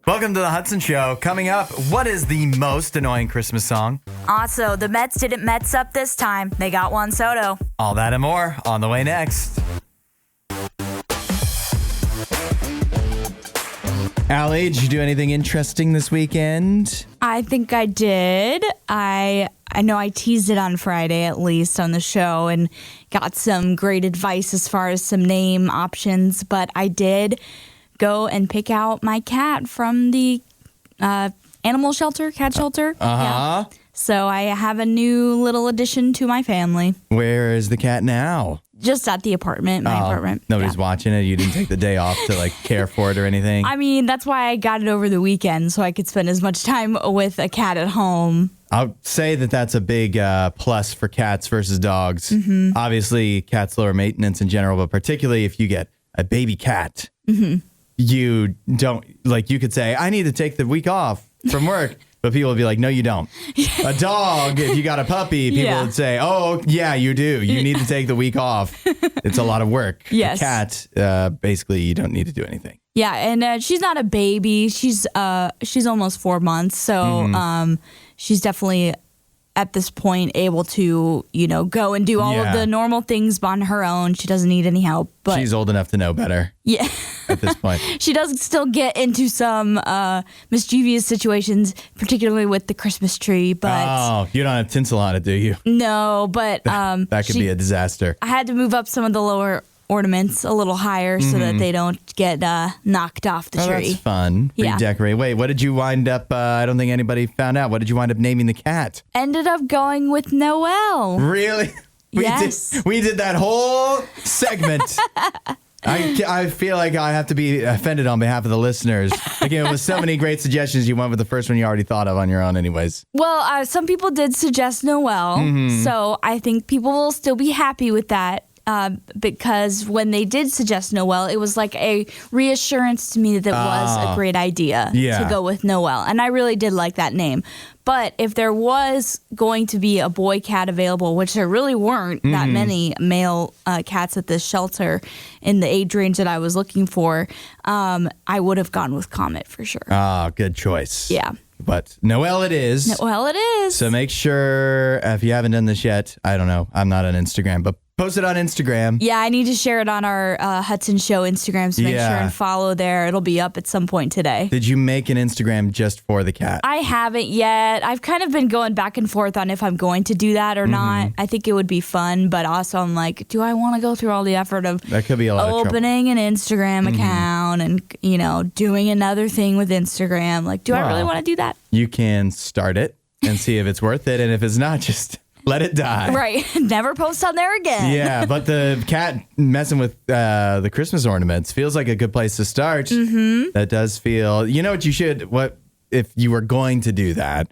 Welcome to the Hudson Show. Coming up, what is the most annoying Christmas song? Also, the Mets didn't Mets up this time. They got Juan Soto. All that and more on the way next. Allie, did you do anything interesting this weekend? I think I did. I know I teased it on Friday, at least, on the show, and got some great advice as far as some name options, but I did go and pick out my cat from the animal shelter, cat shelter. Uh-huh. Yeah. So I have a new little addition to my family. Where is the cat now? Just at the apartment, my apartment. Nobody's watching it? You didn't take the day off to care for it or anything? I mean, that's why I got it over the weekend, so I could spend as much time with a cat at home. I'll say that that's a big plus for cats versus dogs. Mm-hmm. Obviously, cats lower maintenance in general, but particularly if you get a baby cat, you don't, you could say, I need to take the week off from work. But people would be like, no, you don't. A dog, if you got a puppy, people would say, oh, yeah, you do. You need to take the week off. It's a lot of work. Yes. A cat, basically, you don't need to do anything. Yeah, and she's not a baby. She's almost 4 months. So she's definitely at this point able to, go and do all of the normal things on her own. She doesn't need any help. But she's old enough to know better. Yeah. At this point. She does still get into some mischievous situations, particularly with the Christmas tree. But oh, you don't have tinsel on it, do you? No, but that could be a disaster. I had to move up some of the lower ornaments a little higher so that they don't get knocked off the tree. That's fun. Yeah. Redecorate. Wait, what did you wind up? I don't think anybody found out. What did you wind up naming the cat? Ended up going with Noel. Really? Yes. We did that whole segment. I feel like I have to be offended on behalf of the listeners. Again, with so many great suggestions, you went with the first one you already thought of on your own anyways. Well, some people did suggest Noel, so I think people will still be happy with that. Because when they did suggest Noel, it was like a reassurance to me that it was a great idea to go with Noel. And I really did like that name. But if there was going to be a boy cat available, which there really weren't that many male cats at this shelter in the age range that I was looking for, I would have gone with Comet for sure. Ah, good choice. Yeah. But Noel it is. Noel it is. So make sure, if you haven't done this yet, I don't know, I'm not on Instagram, but post it on Instagram. Yeah, I need to share it on our Hudson Show Instagram, so make sure and follow there. It'll be up at some point today. Did you make an Instagram just for the cat? I haven't yet. I've kind of been going back and forth on if I'm going to do that or not. I think it would be fun, but also I'm like, do I want to go through all the effort of that could be a lot opening an Instagram account and, doing another thing with Instagram? Like, do I really want to do that? You can start it and see if it's worth it, and if it's not, just let it die. Right. Never post on there again. Yeah, but the cat messing with the Christmas ornaments feels like a good place to start. That does feel, you know what you should, if you were going to do that,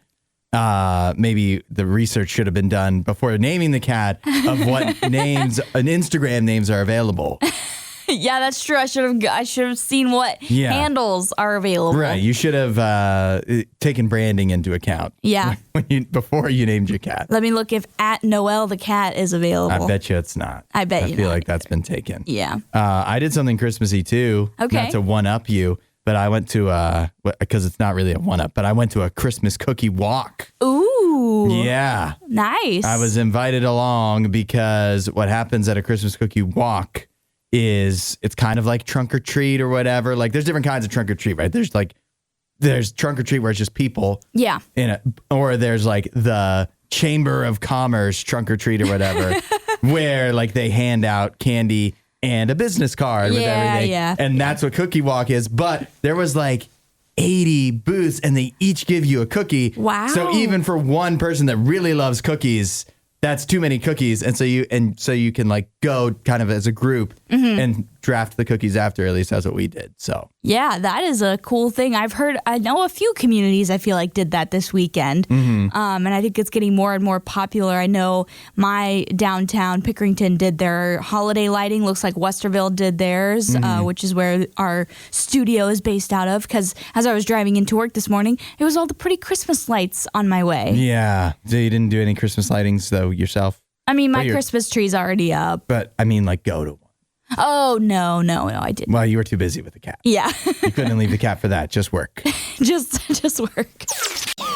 maybe the research should have been done before naming the cat of what names, Instagram names are available. Yeah, that's true. I should have seen what handles are available. Right. You should have taken branding into account. Yeah. Before you named your cat. Let me look if @Noel the cat is available. I bet you it's not. I feel like that's been taken. Yeah. I did something Christmassy too. Okay. Not to one up you, but I went to because it's not really a one up, but I went to a Christmas cookie walk. Ooh. Yeah. Nice. I was invited along because what happens at a Christmas cookie walk is it's kind of like trunk or treat or whatever. Like there's different kinds of trunk or treat, right? There's trunk or treat where it's just people. Yeah. Or there's like the Chamber of Commerce trunk or treat or whatever, where they hand out candy and a business card with everything. Yeah. And that's what Cookie Walk is. But there was 80 booths and they each give you a cookie. Wow. So even for one person that really loves cookies, that's too many cookies. And so you can go kind of as a group and draft the cookies after. At least that's what we did. So yeah, that is a cool thing. I know a few communities I feel like did that this weekend. And I think it's getting more and more popular. I know my downtown Pickerington did their holiday lighting. Looks like Westerville did theirs, which is where our studio is based out of. Because as I was driving into work this morning, it was all the pretty Christmas lights on my way. Yeah. So you didn't do any Christmas lightings though yourself? I mean, my Christmas tree's already up. But I mean, go to one. Oh, no, I didn't. Well, you were too busy with the cat. Yeah. You couldn't leave the cat for that. Just work. just work.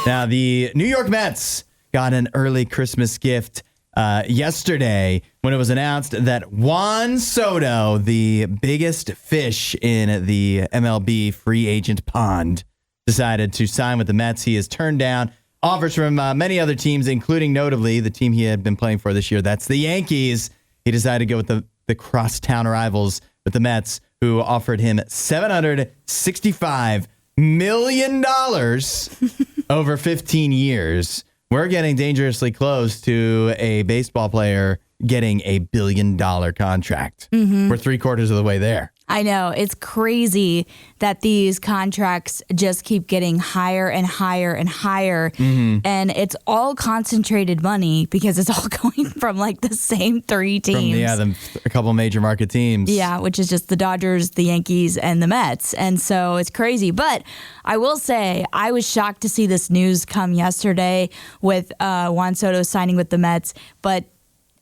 Now, the New York Mets got an early Christmas gift yesterday when it was announced that Juan Soto, the biggest fish in the MLB free agent pond, decided to sign with the Mets. He has turned down offers from many other teams, including notably the team he had been playing for this year. That's the Yankees. He decided to go with the crosstown rivals with the Mets, who offered him $765 million over 15 years. We're getting dangerously close to a baseball player getting a $1 billion contract. We're 3/4 of the way there. I know. It's crazy that these contracts just keep getting higher and higher and higher. And it's all concentrated money because it's all going from like the same three teams. A couple major market teams. Yeah, which is just the Dodgers, the Yankees, and the Mets. And so it's crazy. But I will say, I was shocked to see this news come yesterday with Juan Soto signing with the Mets. But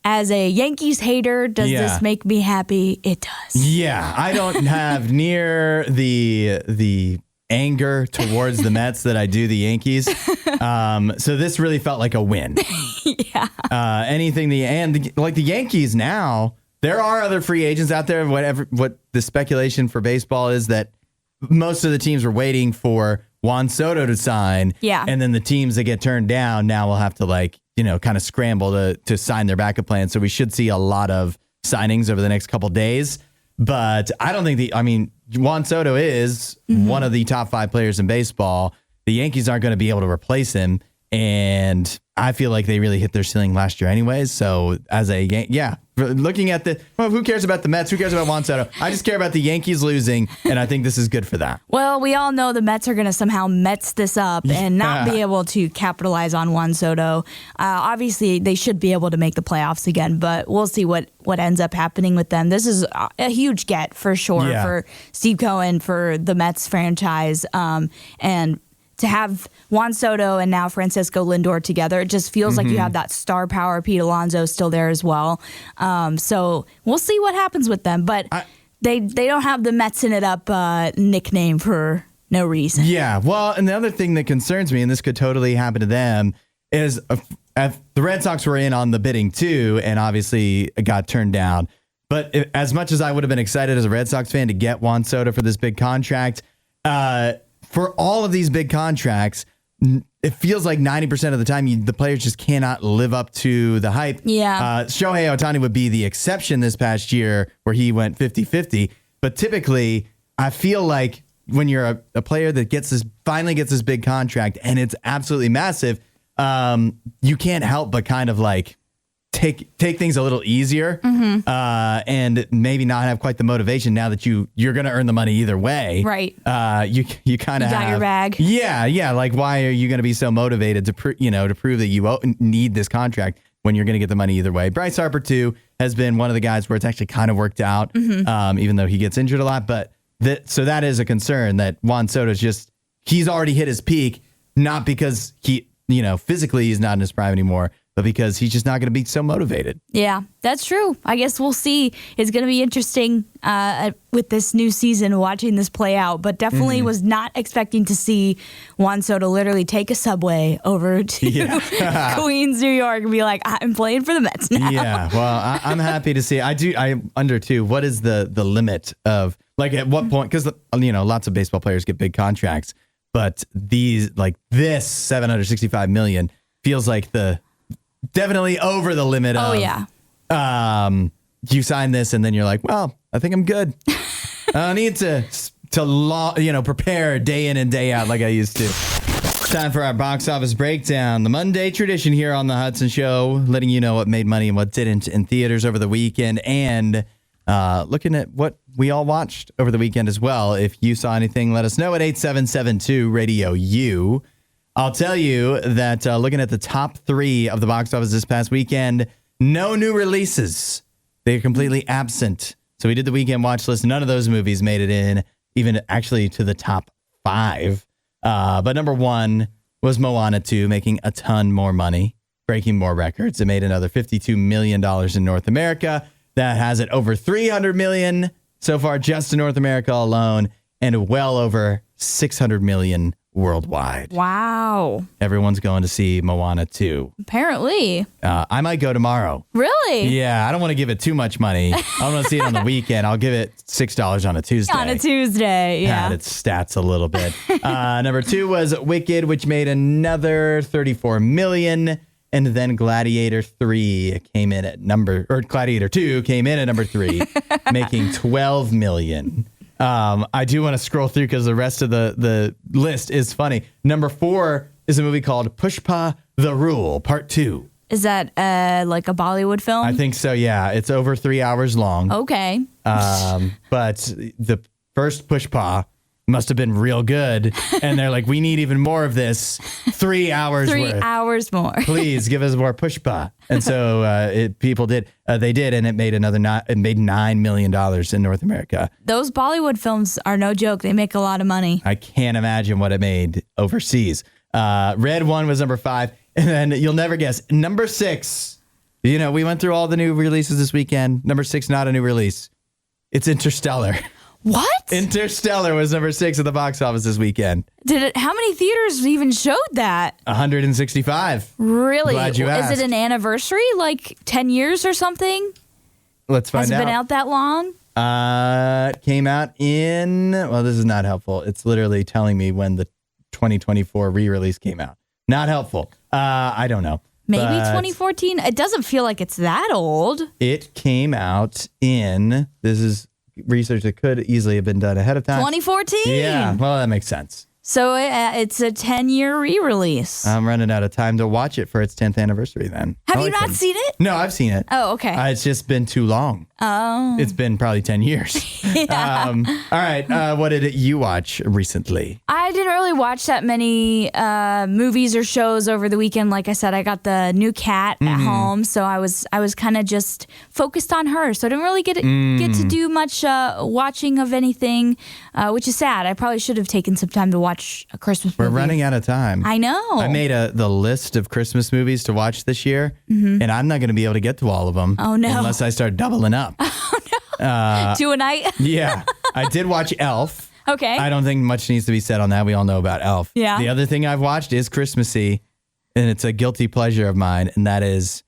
as a Yankees hater, does this make me happy? It does. Yeah, I don't have near the anger towards the Mets that I do the Yankees. So this really felt like a win. Yeah. Like the Yankees now, there are other free agents out there. What the speculation for baseball is that most of the teams were waiting for Juan Soto to sign. Yeah. And then the teams that get turned down now will have to kind of scramble to sign their backup plan. So we should see a lot of signings over the next couple days. But I don't think Juan Soto is one of the top 5 players in baseball. The Yankees aren't going to be able to replace him. And I feel like they really hit their ceiling last year anyways. So looking at who cares about the Mets? Who cares about Juan Soto? I just care about the Yankees losing, and I think this is good for that. Well, we all know the Mets are going to somehow Mets this up and not be able to capitalize on Juan Soto. Obviously, they should be able to make the playoffs again, but we'll see what ends up happening with them. This is a huge get for sure for Steve Cohen, for the Mets franchise, and to have Juan Soto and now Francisco Lindor together, it just feels like you have that star power. Pete Alonso still there as well. So we'll see what happens with them. But they don't have the Metsin' it up nickname for no reason. Yeah, well, and the other thing that concerns me, and this could totally happen to them, is the Red Sox were in on the bidding too, and obviously it got turned down. But as much as I would have been excited as a Red Sox fan to get Juan Soto for this big contract, for all of these big contracts, it feels like 90% of the time the players just cannot live up to the hype. Yeah. Shohei Ohtani would be the exception this past year where he went 50-50. But typically, I feel like when you're a player that finally gets this big contract and it's absolutely massive, you can't help but kind of like take things a little easier and maybe not have quite the motivation now that you're going to earn the money either way. Right. You kind of got your bag. Yeah. Like, why are you going to be so motivated to prove that you need this contract when you're going to get the money either way? Bryce Harper too has been one of the guys where it's actually kind of worked out, even though he gets injured a lot. But so that is a concern that Juan Soto's he's already hit his peak, not because physically he's not in his prime anymore, but because he's just not going to be so motivated. Yeah, that's true. I guess we'll see. It's going to be interesting with this new season, watching this play out, but definitely was not expecting to see Juan Soto literally take a subway over to Queens, New York, and be like, I'm playing for the Mets now. Yeah, well, I'm happy to see. I wonder, too, what is the limit of, like, at what point, because, lots of baseball players get big contracts, but this $765 million feels like definitely over the limit of, you sign this and then you're like, well, I think I'm good. I don't need to prepare day in and day out like I used to. Time for our box office breakdown. The Monday tradition here on the Hudson Show, letting you know what made money and what didn't in theaters over the weekend, and looking at what we all watched over the weekend as well. If you saw anything, let us know at 8772 RadioU. I'll tell you that looking at the top 3 of the box office this past weekend, no new releases. They're completely absent. So we did the weekend watch list. None of those movies made it in, even actually to the top 5. But number 1 was Moana 2, making a ton more money, breaking more records. It made another $52 million in North America. that has it over 300 million so far just in North America alone, and well over 600 million worldwide. Wow. Everyone's going to see Moana 2. Apparently. I might go tomorrow. Really? Yeah, I don't want to give it too much money. I want to see it on the weekend. I'll give it $6 on a Tuesday. On a Tuesday, yeah. Pad its stats a little bit. Number 2 was Wicked, which made another 34 million. And then Gladiator 3 came in at Gladiator 2 came in at number 3, making 12 million. I do want to scroll through because the rest of the list is funny. Number 4 is a movie called Pushpa The Rule, Part 2. Is that like a Bollywood film? I think so, yeah. It's over 3 hours long. Okay. But the first Pushpa must have been real good. And they're like, we need even more of this. 3 hours 3 worth. hours more. Please give us more Pushpa. And so people did. They did, and it made $9 million in North America. Those Bollywood films are no joke. They make a lot of money. I can't imagine what it made overseas. Red One was number 5. And then you'll never guess. Number 6. You know, we went through all the new releases this weekend. Number 6, not a new release. It's Interstellar. What? Interstellar was number 6 at the box office this weekend. How many theaters even showed that? 165. Really? Glad you asked. Is it an anniversary, like 10 years or something? Let's find out. Has it been out that long? It came out in, well, this is not helpful. It's literally telling me when the 2024 re-release came out. Not helpful. I don't know. Maybe 2014? It doesn't feel like it's that old. It came out in, this is research that could easily have been done ahead of time. 2014? Yeah, well, that makes sense. So it's a 10-year re-release. I'm running out of time to watch it for its 10th anniversary then. Have you not seen it? No, I've seen it. Oh, okay. It's just been too long. Oh. It's been probably 10 years. Yeah. All right. What did you watch recently? I didn't really watch that many movies or shows over the weekend. Like I said, I got the new cat at home, so I was kind of just focused on her. So I didn't really get to do much watching of anything, which is sad. I probably should have taken some time to watch a Christmas movie. We're running out of time. I know. I made the list of Christmas movies to watch this year, and I'm not going to be able to get to all of them. Oh, no. Unless I start doubling up. Oh, no. 2 a night? Yeah. I did watch Elf. Okay. I don't think much needs to be said on that. We all know about Elf. Yeah. The other thing I've watched is Christmassy, and it's a guilty pleasure of mine, and that is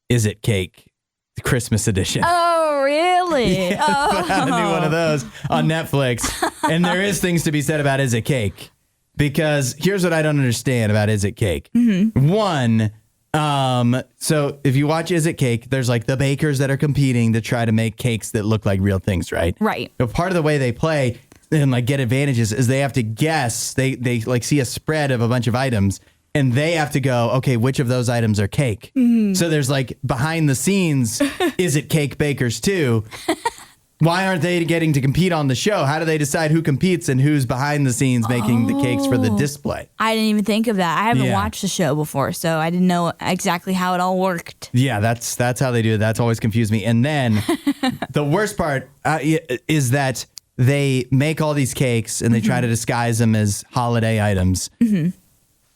It Cake? The Christmas edition. Oh, really? Yeah, I put out a new one of those on Netflix. And there is things to be said about Is It Cake? Because here's what I don't understand about Is It Cake. One, so if you watch Is It Cake, there's like the bakers that are competing to try to make cakes that look like real things, right? Right. So part of the way they play and like get advantages is they have to guess. They like see a spread of a bunch of items and they have to go, okay, which of those items are cake? So there's like behind the scenes, Is It Cake bakers too? Why aren't they getting to compete on the show? How do they decide who competes and who's behind the scenes making the cakes for the display? I didn't even think of that. I haven't Yeah. watched the show before, so I didn't know exactly how it all worked. Yeah, that's how they do it. That's always confused me. And then the worst part is that they make all these cakes and they try to disguise them as holiday items,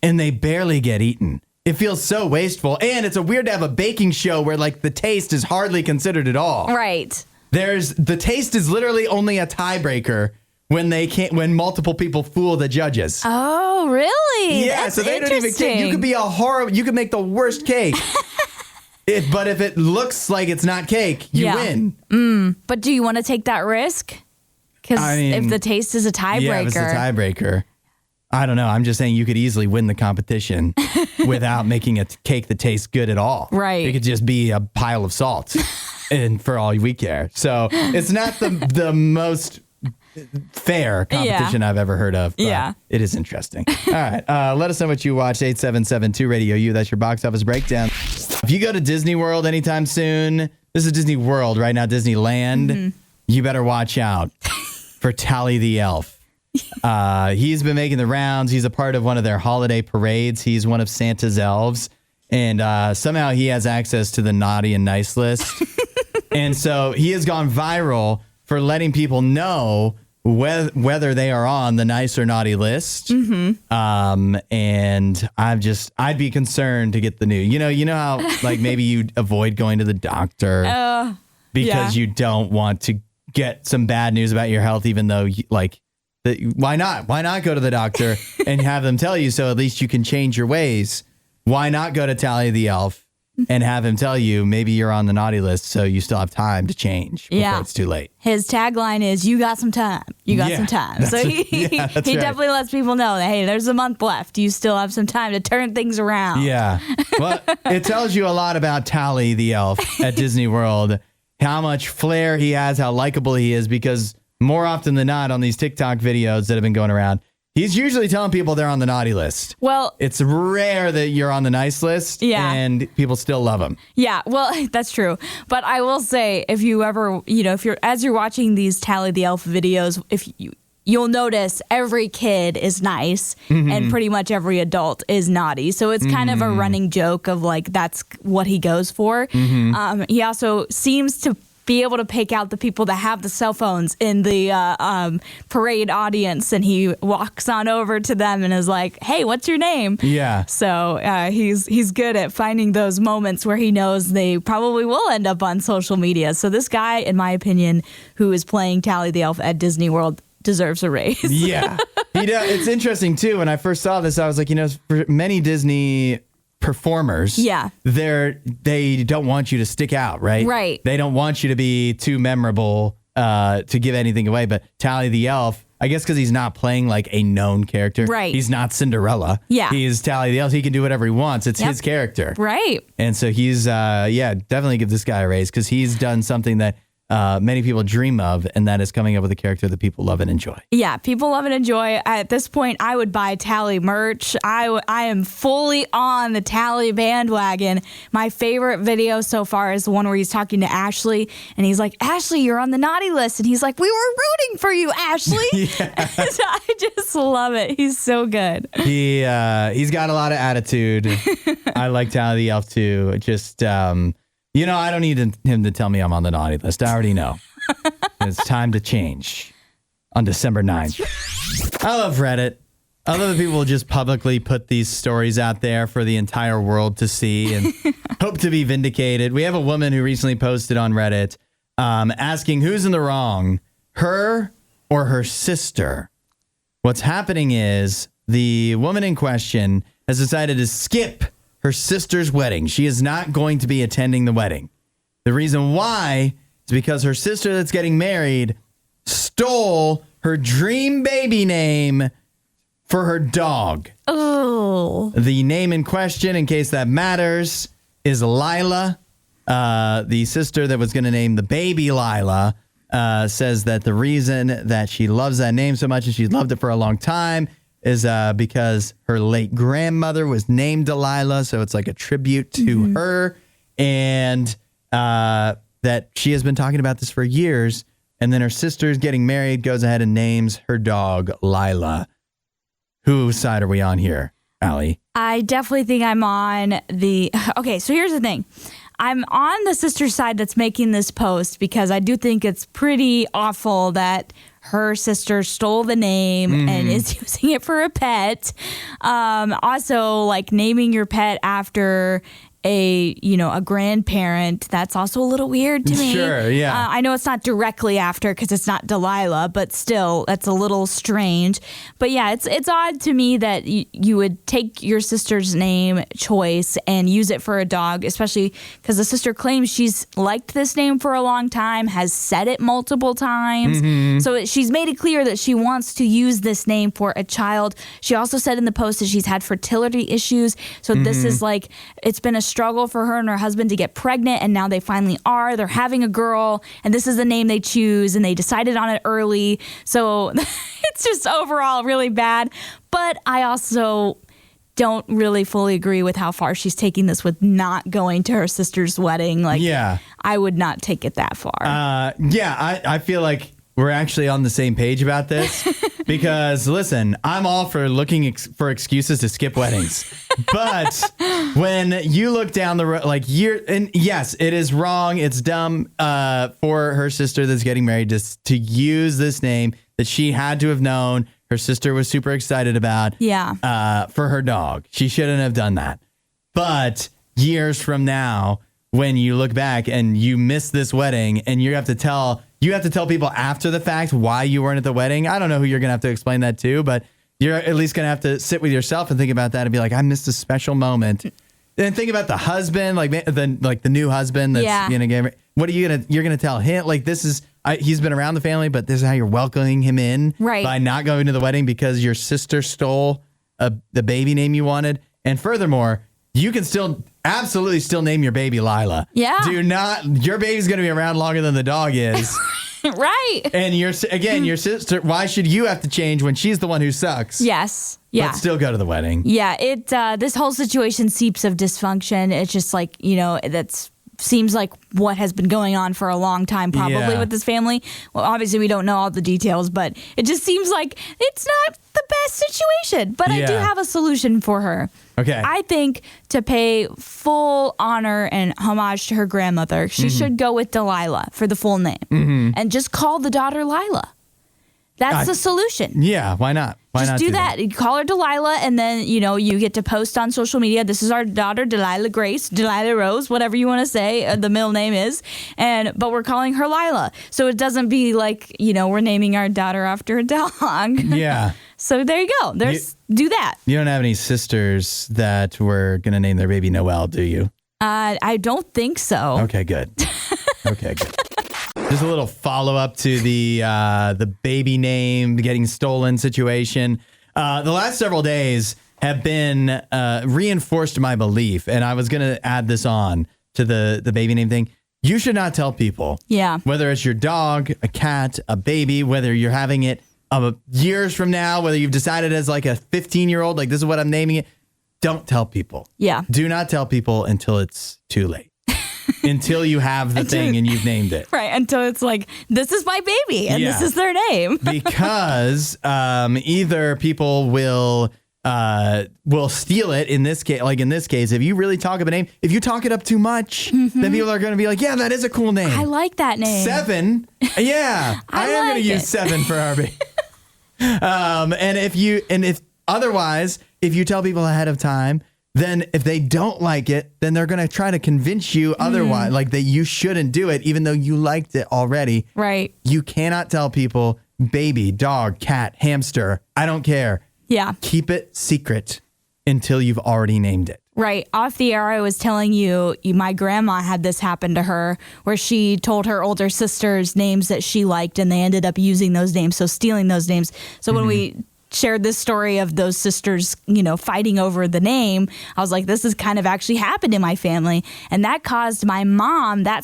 and they barely get eaten. It feels so wasteful, and it's weird to have a baking show where like the taste is hardly considered at all. Right. The taste is literally only a tiebreaker when multiple people fool the judges. Oh, really? Yeah, That's so they don't even care. You could be you could make the worst cake. But if it looks like it's not cake, you win. But do you want to take that risk? Because if the taste is a tiebreaker. Yeah, if it's a tiebreaker. I don't know. I'm just saying you could easily win the competition without making a cake that tastes good at all. Right. It could just be a pile of salt. And for all we care. So it's not the most fair competition I've ever heard of. But it is interesting. All right. Let us know what you watched. 8772 RadioU. That's your box office breakdown. If you go to Disney World anytime soon, this is Disney World right now, Disneyland, you better watch out for Tally the Elf. He's been making the rounds. He's a part of one of their holiday parades. He's one of Santa's elves. And somehow he has access to the naughty and nice list. And so he has gone viral for letting people know whether they are on the nice or naughty list. And I'd be concerned to get the news. You know how like maybe you avoid going to the doctor because you don't want to get some bad news about your health, even though why not? Why not go to the doctor and have them tell you so at least you can change your ways? Why not go to Tally the Elf and have him tell you maybe you're on the naughty list so you still have time to change before it's too late? His tagline is, you got some time. You got some time. So he definitely lets people know that, hey, there's a month left. You still have some time to turn things around. Yeah. Well, it tells you a lot about Tally the Elf at Disney World, how much flair he has, how likable he is, because more often than not on these TikTok videos that have been going around, he's usually telling people they're on the naughty list. Well, it's rare that you're on the nice list and people still love him. Yeah, well, that's true. But I will say, if you ever, as you're watching these Tally the Elf videos, you'll notice every kid is nice and pretty much every adult is naughty. So it's kind of a running joke of that's what he goes for. He also seems to be able to pick out the people that have the cell phones in the parade audience, and he walks on over to them and is like, hey, what's your name? Yeah. So he's good at finding those moments where he knows they probably will end up on social media. So this guy, in my opinion, who is playing Tally the Elf at Disney World, deserves a raise. Yeah. It's interesting, too. When I first saw this, I was like, for many Disney performers, they don't want you to stick out, right? Right. They don't want you to be too memorable to give anything away. But Tally the Elf, I guess because he's not playing a known character. Right. He's not Cinderella. Yeah. He's Tally the Elf. He can do whatever he wants. It's his character. Right. And so he's, definitely give this guy a raise because he's done something that many people dream of, and that is coming up with a character that people love and enjoy. Yeah, people love and enjoy. At this point, I would buy Tally merch. I am fully on the Tally bandwagon. My favorite video so far is the one where he's talking to Ashley, and he's like, Ashley, you're on the naughty list. And he's like, we were rooting for you, Ashley. So I just love it. He's so good. He's got a lot of attitude. I like Tally the Elf, too. Just... I don't need him to tell me I'm on the naughty list. I already know. It's time to change on December 9th. I love Reddit. I love that people just publicly put these stories out there for the entire world to see and hope to be vindicated. We have a woman who recently posted on Reddit asking who's in the wrong, her or her sister. What's happening is the woman in question has decided to skip her sister's wedding. She is not going to be attending the wedding. The reason why is because her sister that's getting married stole her dream baby name for her dog. Oh. The name in question, in case that matters, is Lila. The sister that was going to name the baby Lila says that the reason that she loves that name so much and she's loved it for a long time is because her late grandmother was named Delilah, so it's like a tribute to her, and that she has been talking about this for years, and then her sister's getting married, goes ahead and names her dog Lila. Whose side are we on here, Allie? I definitely think I'm on the... Okay, so here's the thing. I'm on the sister side that's making this post because I do think it's pretty awful that her sister stole the name and is using it for a pet. Also, naming your pet after a grandparent, that's also a little weird to me. Sure, yeah. I know it's not directly after because it's not Delilah, but still, that's a little strange. But yeah, it's odd to me that you would take your sister's name choice and use it for a dog, especially because the sister claims she's liked this name for a long time, has said it multiple times. So she's made it clear that she wants to use this name for a child. She also said in the post that she's had fertility issues. So this is it's been a struggle for her and her husband to get pregnant, and now they finally are. They're having a girl, and this is the name they choose, and they decided on it early. So it's just overall really bad. But I also don't really fully agree with how far she's taking this with not going to her sister's wedding. I would not take it that far. I feel like we're actually on the same page about this because, listen, I'm all for looking for excuses to skip weddings. But when you look down the road, and yes, it is wrong. It's dumb for her sister that's getting married to use this name that she had to have known her sister was super excited about for her dog. She shouldn't have done that. But years from now, when you look back and you miss this wedding and you have to tell people after the fact why you weren't at the wedding. I don't know who you're going to have to explain that to, but you're at least going to have to sit with yourself and think about that and be like, I missed a special moment. Then think about the husband, like the new husband that's going to get. What are you're going to tell him? Like, this is he's been around the family, but this is how you're welcoming him in, right? By not going to the wedding because your sister stole the baby name you wanted, and furthermore, you can absolutely still name your baby Lila. Yeah. Your baby's going to be around longer than the dog is. Right. And your sister, why should you have to change when she's the one who sucks? Yes. Yeah. But still go to the wedding. Yeah. This whole situation seeps of dysfunction. It's just like, that's seems like what has been going on for a long time, probably with this family. Well, obviously we don't know all the details, but it just seems like it's not the best situation. But I do have a solution for her. Okay. I think to pay full honor and homage to her grandmother, she should go with Delilah for the full name and just call the daughter Lila. That's the solution. Yeah, why not? Why just not do that. You call her Delilah, and then, you get to post on social media, this is our daughter, Delilah Grace, Delilah Rose, whatever you want to say, the middle name is. But we're calling her Lila. So it doesn't be like, we're naming our daughter after a dog. Yeah. So there you go. Do that. You don't have any sisters that were going to name their baby Noelle, do you? I don't think so. Okay, good. Just a little follow-up to the baby name getting stolen situation. The last several days have been reinforced my belief, and I was going to add this on to the baby name thing. You should not tell people. Yeah. Whether it's your dog, a cat, a baby, whether you're having it years from now, whether you've decided as like a 15-year-old, like this is what I'm naming it. Don't tell people. Yeah. Do not tell people until it's too late. Until you have the thing and you've named it. Right. Until it's like, this is my baby and this is their name. Because either people will steal it in this case. Like in this case, if you really talk up a name, if you talk it up too much, then people are going to be like, yeah, that is a cool name. I like that name. 7. Yeah. I am going to use 7 for our baby. And if otherwise, if you tell people ahead of time, then if they don't like it, then they're going to try to convince you otherwise, like that you shouldn't do it, even though you liked it already. Right. You cannot tell people baby, dog, cat, hamster. I don't care. Yeah. Keep it secret until you've already named it. Right. Off the air, I was telling you, my grandma had this happen to her where she told her older sisters names that she liked and they ended up using those names. So stealing those names. So when we shared this story of those sisters, fighting over the name, I was like, this has kind of actually happened in my family. And that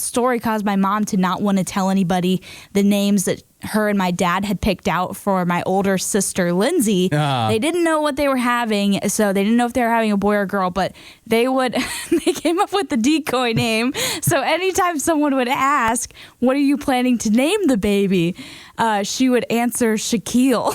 story caused my mom to not want to tell anybody the names that her and my dad had picked out for my older sister, Lindsay. They didn't know what they were having, so they didn't know if they were having a boy or girl, but they came up with the decoy name. So anytime someone would ask, what are you planning to name the baby? She would answer Shaquille.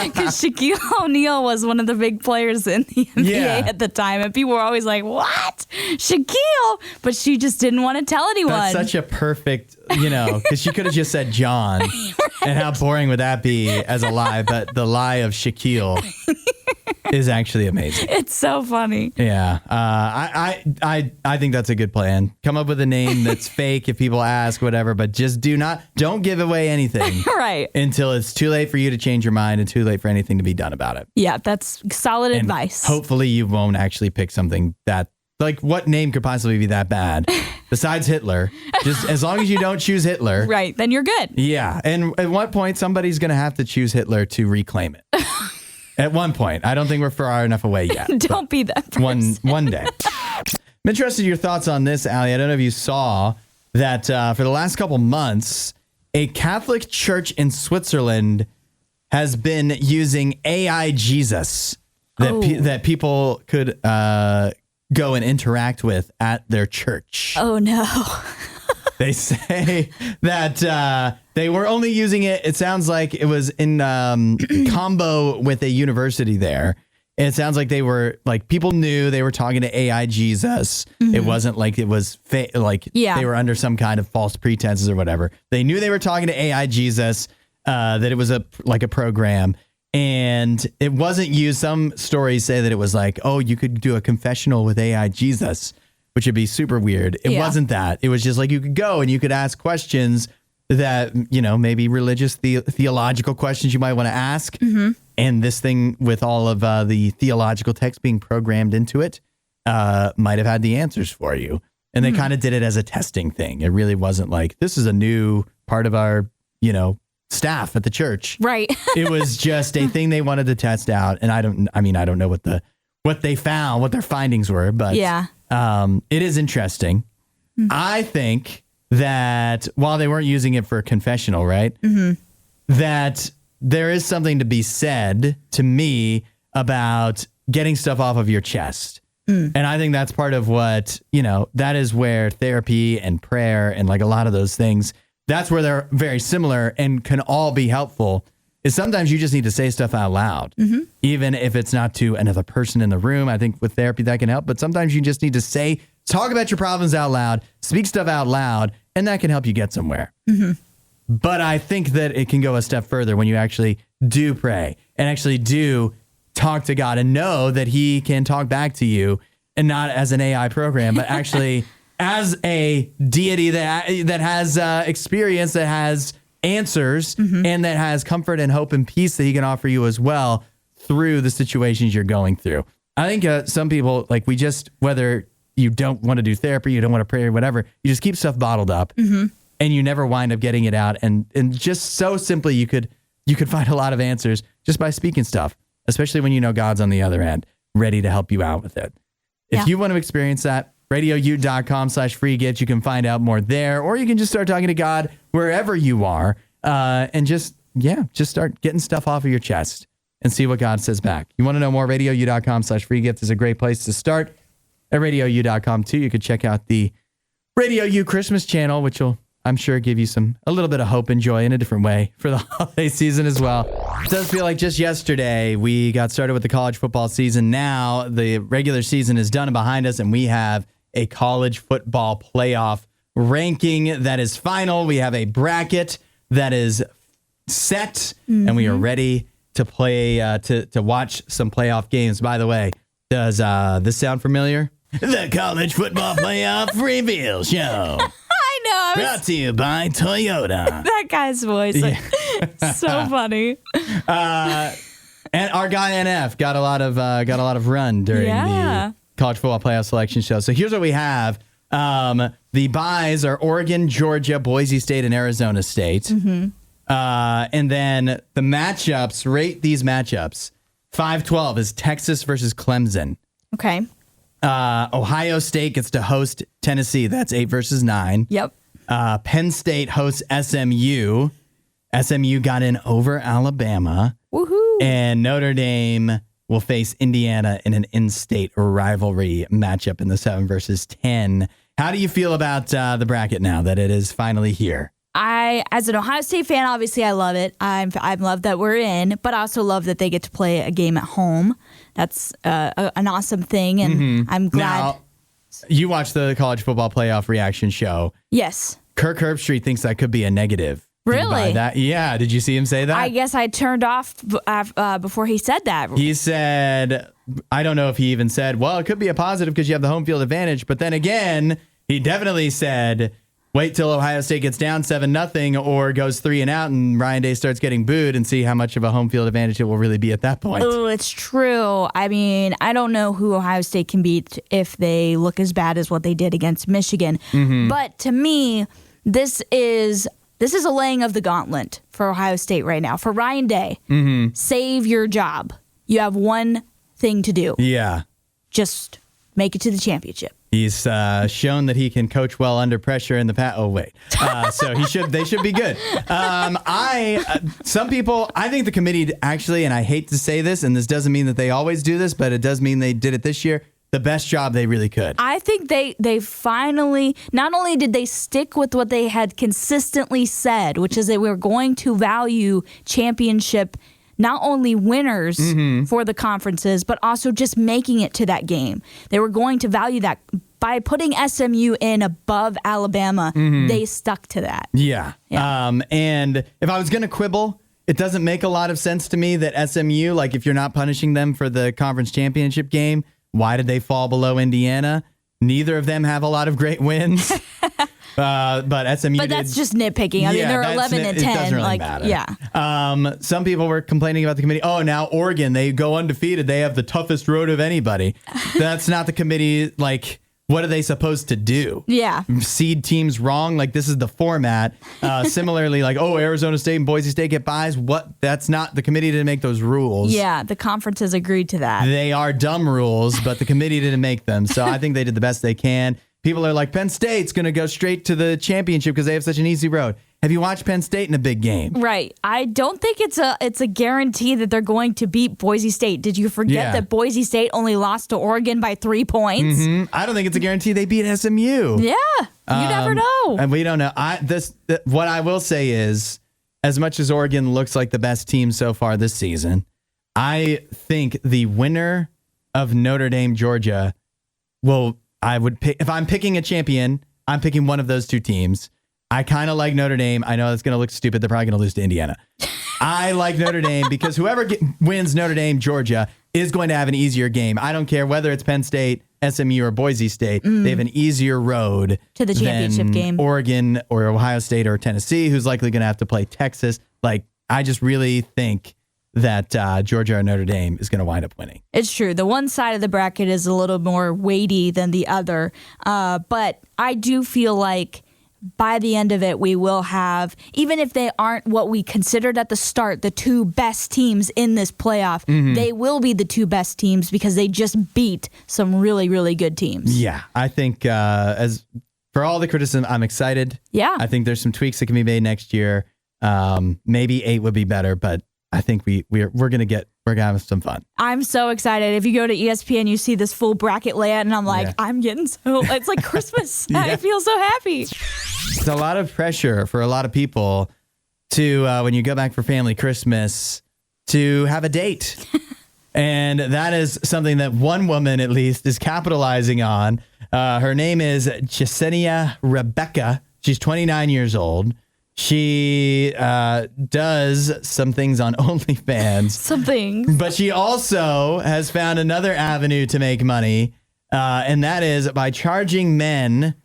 Because Shaquille O'Neal was one of the big players in the NBA at the time. And people were always like, what? Shaquille? But she just didn't want to tell anyone. That's such a perfect, because she could have just said John. And how boring would that be as a lie? But the lie of Shaquille is actually amazing. It's so funny. Yeah. I think that's a good plan. Come up with a name that's fake if people ask, whatever, but just don't give away anything. Right. Until it's too late for you to change your mind and too late for anything to be done about it. Yeah, that's solid advice. Hopefully you won't actually pick something that, like, what name could possibly be that bad? Besides Hitler. Just as long as you don't choose Hitler. Right, then you're good. Yeah. And at what point somebody's going to have to choose Hitler to reclaim it. At one point. I don't think we're far enough away yet. Don't be that person. One day. I'm interested in your thoughts on this, Allie. I don't know if you saw that for the last couple months, a Catholic church in Switzerland has been using AI Jesus that people could go and interact with at their church. Oh, no. They say that they were only using it. It sounds like it was in combo with a university there. And it sounds like they were like people knew they were talking to AI Jesus. Mm-hmm. It wasn't like it was they were under some kind of false pretenses or whatever. They knew they were talking to AI Jesus, that it was a program. And it wasn't used. Some stories say that it was like, oh, you could do a confessional with AI Jesus, which would be super weird. It wasn't that. It was just like you could go and you could ask questions that, maybe religious, theological questions you might want to ask. Mm-hmm. And this thing with all of the theological text being programmed into it might have had the answers for you. And they kind of did it as a testing thing. It really wasn't like, this is a new part of our, staff at the church. Right. It was just a thing they wanted to test out. And I don't know what they found, what their findings were, but it is interesting. Mm-hmm. I think that while they weren't using it for a confessional, right? Mm-hmm. That there is something to be said to me about getting stuff off of your chest. And I think that's part of what, that is where therapy and prayer and like a lot of those things, that's where they're very similar and can all be helpful, is sometimes you just need to say stuff out loud, even if it's not to another person in the room. I think with therapy that can help, but sometimes you just need to talk about your problems out loud, speak stuff out loud, and that can help you get somewhere. Mm-hmm. But I think that it can go a step further when you actually do pray and actually do talk to God and know that he can talk back to you, and not as an AI program, but actually as a deity that has experience, that has answers, and that has comfort and hope and peace that he can offer you as well through the situations you're going through. I think some people, like whether you don't want to do therapy, you don't want to pray or whatever, you just keep stuff bottled up and you never wind up getting it out. And just so simply, you could find a lot of answers just by speaking stuff, especially when God's on the other end, ready to help you out with it. If you want to experience that, RadioU.com/free gift, you can find out more there, or you can just start talking to God wherever you are, and just start getting stuff off of your chest and see what God says back. You want to know more? RadioU.com/free gift is a great place to start. At RadioU.com too, you could check out the RadioU Christmas channel, which will, I'm sure, give you a little bit of hope and joy in a different way for the holiday season as well. It does feel like just yesterday we got started with the college football season. Now the regular season is done and behind us, and we have a college football playoff ranking that is final. We have a bracket that is set, and we are ready to play, to watch some playoff games. By the way, does this sound familiar? The College Football Playoff Reveal Show. Brought to you by Toyota. That guy's voice. So funny. And our guy NF got a lot of run during the College Football Playoff Selection Show. So here's what we have. The byes are Oregon, Georgia, Boise State, and Arizona State. And then the matchups, rate these matchups. 5-12 is Texas versus Clemson. Okay. Ohio State gets to host Tennessee. That's 8 versus 9. Yep. Penn State hosts SMU. SMU got in over Alabama. Woohoo. And Notre Dame will face Indiana in an in-state rivalry matchup in the 7 versus 10. How do you feel about the bracket now that it is finally here? As an Ohio State fan, obviously I love it. I love that we're in, but I also love that they get to play a game at home. That's an awesome thing, and I'm glad. Now, you watched the College Football Playoff reaction show. Yes. Kirk Herbstreit thinks that could be a negative. Really? That? Yeah. Did you see him say that? I guess I turned off before he said that. He said, I don't know if he even said, well, it could be a positive because you have the home field advantage. But then again, he definitely said, wait till Ohio State gets down 7-0 or goes 3 and out and Ryan Day starts getting booed and see how much of a home field advantage it will really be at that point. Oh, it's true. I mean, I don't know who Ohio State can beat if they look as bad as what they did against Michigan. But to me, this is a laying of the gauntlet for Ohio State right now. For Ryan Day, save your job. You have one thing to do. Yeah. Just make it to the championship. He's shown that he can coach well under pressure in the past. Oh, wait. So they should be good. Some people, I think the committee actually, and I hate to say this, and this doesn't mean that they always do this, but it does mean they did it this year, the best job they really could. I think they finally, not only did they stick with what they had consistently said, which is that we were going to value championship, not only winners for the conferences, but also just making it to that game. They were going to value that. By putting SMU in above Alabama, they stuck to that. Yeah. And if I was going to quibble, it doesn't make a lot of sense to me that SMU, like if you're not punishing them for the conference championship game, why did they fall below Indiana? Neither of them have a lot of great wins. But SMU But that's just nitpicking. I mean, they're 11 and 10. It doesn't really matter. Yeah. Some people were complaining about the committee. Oh, now Oregon, they go undefeated. They have the toughest road of anybody. That's not the committee. Like, what are they supposed to do? Yeah. Seed teams wrong? Like, this is the format. Similarly, like, oh, Arizona State and Boise State get buys. What? That's not, the committee didn't make those rules. Yeah, the conference has agreed to that. They are dumb rules, but the committee didn't make them. So I think they did the best they can. People are like, Penn State's going to go straight to the championship because they have such an easy road. Have you watched Penn State in a big game? Right. I don't think it's a guarantee that they're going to beat Boise State. Did you forget that Boise State only lost to Oregon by 3 points? Mm-hmm. I don't think it's a guarantee they beat SMU. Yeah. You never know. And we don't know. What I will say is, as much as Oregon looks like the best team so far this season, I think the winner of Notre Dame, Georgia I would pick, if I'm picking a champion, I'm picking one of those two teams. I kind of like Notre Dame. I know it's going to look stupid. They're probably going to lose to Indiana. I like Notre Dame because whoever wins Notre Dame, Georgia is going to have an easier game. I don't care whether it's Penn State, SMU, or Boise State. They have an easier road to the championship than game. Oregon or Ohio State or Tennessee, who's likely going to have to play Texas. Like, I just really think that Georgia or Notre Dame is going to wind up winning. It's true. The one side of the bracket is a little more weighty than the other. But I do feel like by the end of it, we will have, even if they aren't what we considered at the start, the two best teams in this playoff, they will be the two best teams because they just beat some really, really good teams. Yeah, I think as for all the criticism, I'm excited. Yeah. I think there's some tweaks that can be made next year. Maybe 8 would be better, but I think we're gonna have some fun. I'm so excited. If you go to ESPN, you see this full bracket layout, and I'm like, I'm getting it's like Christmas. I feel so happy. It's a lot of pressure for a lot of people to when you go back for family Christmas to have a date, and that is something that one woman at least is capitalizing on. Her name is Jasenia Rebecca. She's 29 years old. She does some things on OnlyFans. Some things. But she also has found another avenue to make money, and that is by charging men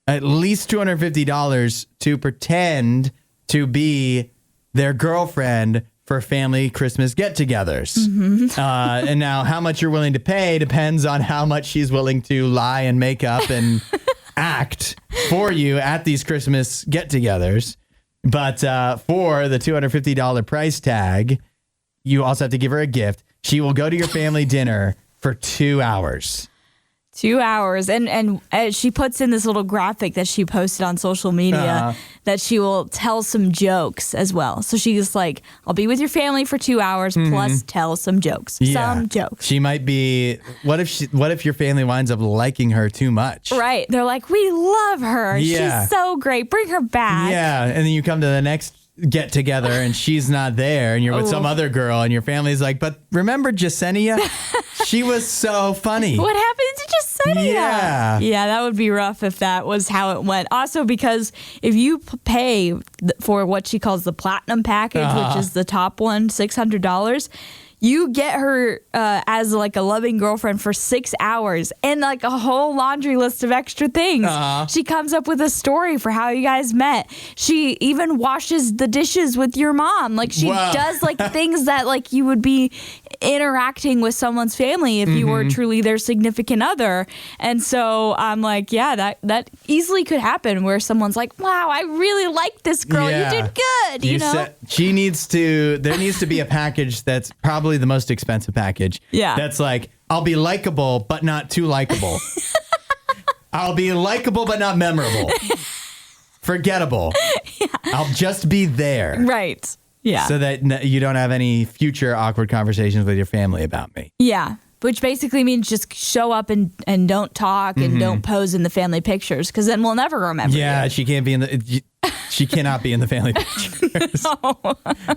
at least $250 to pretend to be their girlfriend for family Christmas get-togethers. And now how much you're willing to pay depends on how much she's willing to lie and make up and act for you at these Christmas get-togethers. But for the $250 price tag, you also have to give her a gift. She will go to your family dinner for 2 hours. 2 hours. And she puts in this little graphic that she posted on social media that she will tell some jokes as well. So she's like, I'll be with your family for 2 hours plus tell some jokes. Yeah. Some jokes. She might be, what if your family winds up liking her too much? Right. They're like, we love her. Yeah. She's so great. Bring her back. Yeah. And then you come to the next get together and she's not there and you're with some other girl and your family's like, but remember Jasenia? She was so funny. What happened to Jasenia? Yeah. Yeah, that would be rough if that was how it went. Also, because if you pay for what she calls the platinum package, which is the top one, $600, you get her as like a loving girlfriend for 6 hours and like a whole laundry list of extra things. She comes up with a story for how you guys met. She even washes the dishes with your mom. Like she does like things that like you would be interacting with someone's family if you were truly their significant other. And so I'm like, yeah, that easily could happen where someone's like, wow, I really like this girl. Yeah. You did good. You know? There needs to be a package that's probably the most expensive package. Yeah. That's like, I'll be likable, but not too likable. I'll be likable, but not memorable. Forgettable. Yeah. I'll just be there. Right. Yeah. So that you don't have any future awkward conversations with your family about me. Yeah. Which basically means just show up and don't talk and don't pose in the family pictures because then we'll never remember. Yeah, you. she cannot be in the family picture.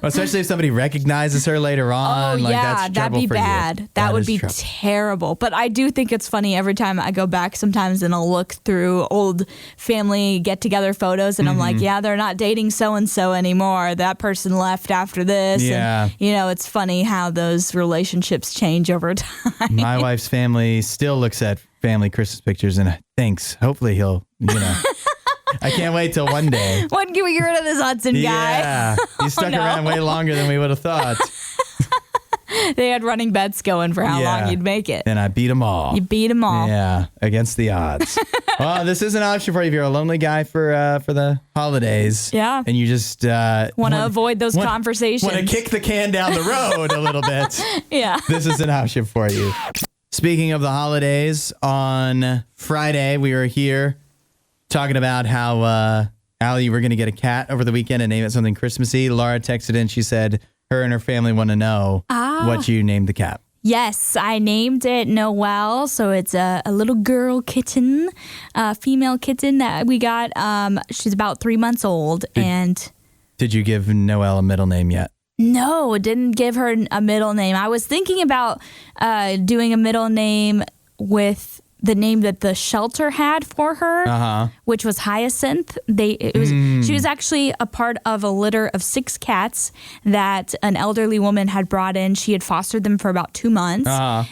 Especially if somebody recognizes her later on. That's that'd be bad. That would be trouble. terrible. But I do think it's funny every time I go back sometimes and I'll look through old family get-together photos and I'm like, yeah, they're not dating so-and-so anymore. That person left after this. Yeah. And, it's funny how those relationships change over time. My wife's family still looks at family Christmas pictures and thinks, hopefully he'll, I can't wait till one day. When can we get rid of this Hudson guy? Yeah, he stuck around way longer than we would have thought. They had running bets going for how long you'd make it. And I beat them all. You beat them all. Yeah, against the odds. Well, this is an option for you if you're a lonely guy for the holidays. Yeah. And you just want to avoid those conversations. Want to kick the can down the road a little bit. Yeah. This is an option for you. Speaking of the holidays, on Friday we were here talking about how Allie, you were going to get a cat over the weekend and name it something Christmassy. Laura texted in. She said her and her family want to know what you named the cat. Yes, I named it Noelle. So it's a little girl kitten, a female kitten that we got. She's about 3 months old. Did you give Noelle a middle name yet? No, didn't give her a middle name. I was thinking about doing a middle name with the name that the shelter had for her, which was Hyacinth. She was actually a part of a litter of 6 cats that an elderly woman had brought in. She had fostered them for about 2 months,